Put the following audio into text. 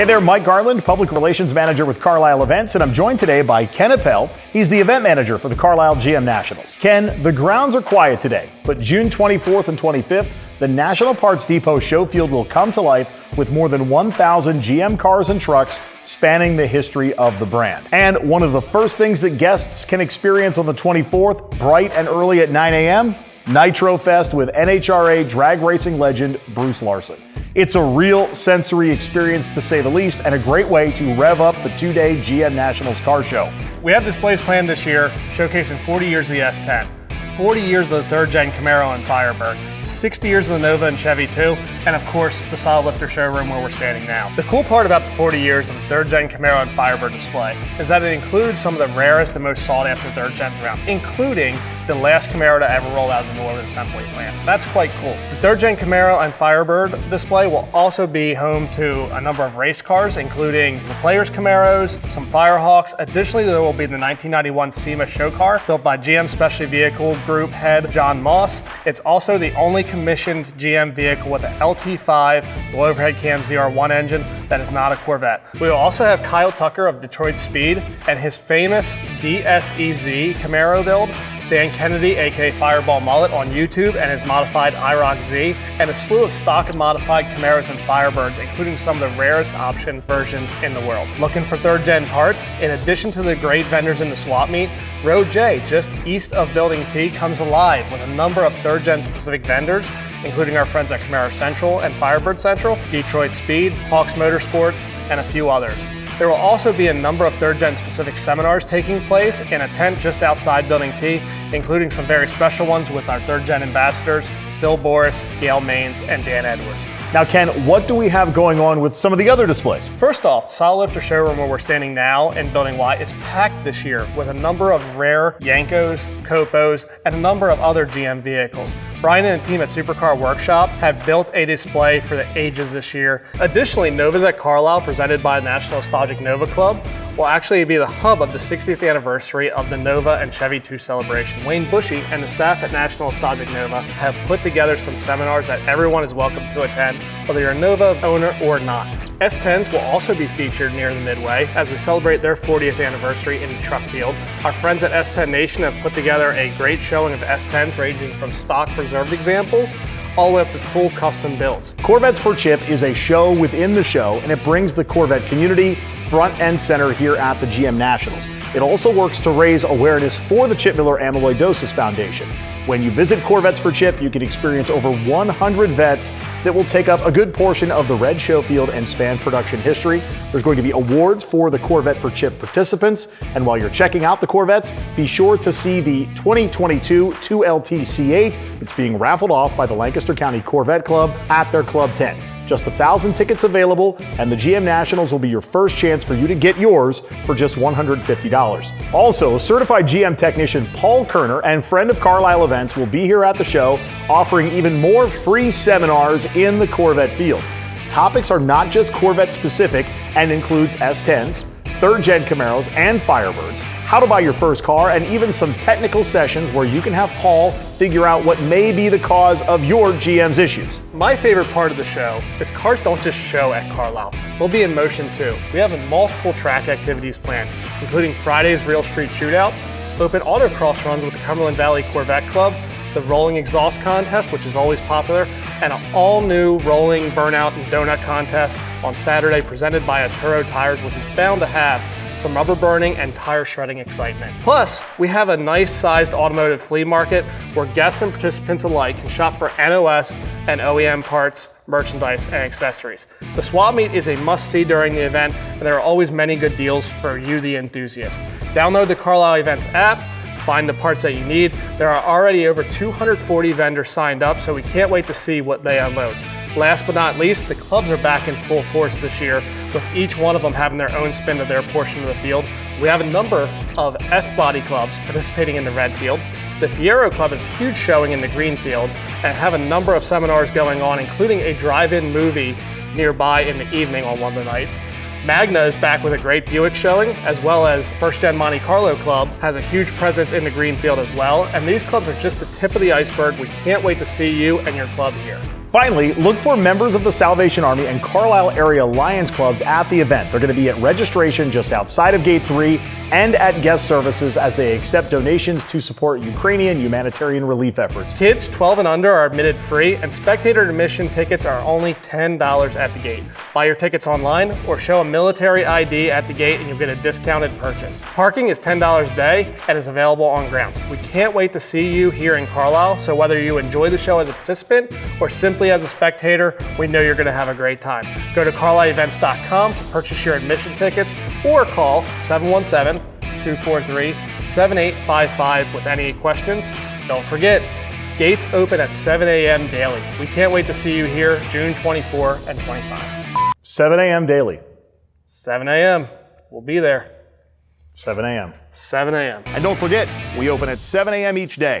Hey there, Mike Garland, Public Relations Manager with Carlisle Events, and I'm joined today by Ken Appel. He's the Event Manager for the Carlisle GM Nationals. Ken, the grounds are quiet today, but June 24th and 25th, the National Parts Depot show field will come to life with more than 1,000 GM cars and trucks spanning the history of the brand. And one of the first things that guests can experience on the 24th, bright and early at 9 a.m., Nitrofest with NHRA drag racing legend Bruce Larson. It's a real sensory experience to say the least, and a great way to rev up the two-day GM Nationals car show. We have displays planned this year showcasing 40 years of the S10, 40 years of the third-gen Camaro and Firebird, 60 years of the Nova and Chevy 2, and of course, the Solid Lifter showroom where we're standing now. The cool part about the 40 years of the third-gen Camaro and Firebird display is that it includes some of the rarest and most sought-after third-gens around, including the last Camaro to ever roll out of the Northern Assembly Plant. That's quite cool. The third-gen Camaro and Firebird display will also be home to a number of race cars, including the Players Camaros, some Firehawks. Additionally, there will be the 1991 SEMA show car built by GM Specialty Vehicle Group head John Moss. It's also the only commissioned GM vehicle with an LT5 dual overhead cam ZR1 engine that is not a Corvette. We will also have Kyle Tucker of Detroit Speed and his famous DSEZ Camaro build, Stan Kennedy, aka Fireball Mullet, on YouTube, and his modified IROC Z, and a slew of stock and modified Camaros and Firebirds, including some of the rarest option versions in the world. Looking for third-gen parts? In addition to the great vendors in the swap meet, Road J, just east of Building T, comes alive with a number of third-gen specific vendors, including our friends at Camaro Central and Firebird Central, Detroit Speed, Hawks Motorsports, and a few others. There will also be a number of third-gen specific seminars taking place in a tent just outside Building T, including some very special ones with our third-gen ambassadors, Phil Boris, Gail Maines, and Dan Edwards. Now, Ken, what do we have going on with some of the other displays? First off, the Solid Lifter showroom where we're standing now in Building Y is packed this year with a number of rare Yankos, Copos, and a number of other GM vehicles. Brian and the team at Supercar Workshop have built a display for the ages this year. Additionally, Novas at Carlisle, presented by the National Nostalgic Nova Club, will actually be the hub of the 60th anniversary of the Nova and Chevy 2 celebration. Wayne Bushy and the staff at National Nostalgic Nova have put together some seminars that everyone is welcome to attend, whether you're a Nova owner or not. S10s will also be featured near the Midway as we celebrate their 40th anniversary in the truck field. Our friends at S10 Nation have put together a great showing of S10s ranging from stock preserved examples all the way up to full custom builds. Corvettes for Chip is a show within the show, and it brings the Corvette community front and center here at the GM Nationals. It also works to raise awareness for the Chip Miller Amyloidosis Foundation. When you visit Corvettes for Chip, you can experience over 100 vets that will take up a good portion of the red show field and span production history. There's going to be awards for the Corvette for Chip participants, and while you're checking out the Corvettes, be sure to see the 2022 2LT C8 that's being raffled off by the Lancaster County Corvette Club at their Club 10. Just 1,000 tickets available, and the GM Nationals will be your first chance for you to get yours for just $150. Also, certified GM technician Paul Kerner and friend of Carlisle Events will be here at the show, offering even more free seminars in the Corvette field. Topics are not just Corvette specific and includes S10s, third-gen Camaros and Firebirds, how to buy your first car, and even some technical sessions where you can have Paul figure out what may be the cause of your GM's issues. My favorite part of the show is cars don't just show at Carlisle. They'll be in motion too. We have multiple track activities planned, including Friday's Real Street Shootout, open autocross runs with the Cumberland Valley Corvette Club, the Rolling Exhaust Contest, which is always popular, and an all-new Rolling Burnout and Donut Contest on Saturday presented by Aturo Tires, which is bound to have some rubber burning and tire shredding excitement. Plus, we have a nice-sized automotive flea market where guests and participants alike can shop for NOS and OEM parts, merchandise, and accessories. The swap meet is a must-see during the event, and there are always many good deals for you, the enthusiast. Download the Carlisle Events app, find the parts that you need. There are already over 240 vendors signed up, so we can't wait to see what they unload. Last but not least, the clubs are back in full force this year, with each one of them having their own spin to their portion of the field. We have a number of F-body clubs participating in the red field. The Fiero Club is a huge showing in the green field and have a number of seminars going on, including a drive-in movie nearby in the evening on one of the nights. Magna is back with a great Buick showing, as well as First Gen Monte Carlo Club has a huge presence in the green field as well. And these clubs are just the tip of the iceberg. We can't wait to see you and your club here. Finally, look for members of the Salvation Army and Carlisle area Lions clubs at the event. They're going to be at registration just outside of Gate 3 and at guest services as they accept donations to support Ukrainian humanitarian relief efforts. Kids 12 and under are admitted free, and spectator admission tickets are only $10 at the gate. Buy your tickets online or show a military ID at the gate and you'll get a discounted purchase. Parking is $10 a day and is available on grounds. We can't wait to see you here in Carlisle, so whether you enjoy the show as a participant or simply as a spectator, we know you're going to have a great time. Go to carlisleevents.com to purchase your admission tickets or call 717-243-7855 with any questions. Don't forget, gates open at 7 a.m. daily. We can't wait to see you here June 24 and 25. 7 a.m. daily. 7 a.m. We'll be there. 7 a.m. 7 a.m. And don't forget, we open at 7 a.m. each day.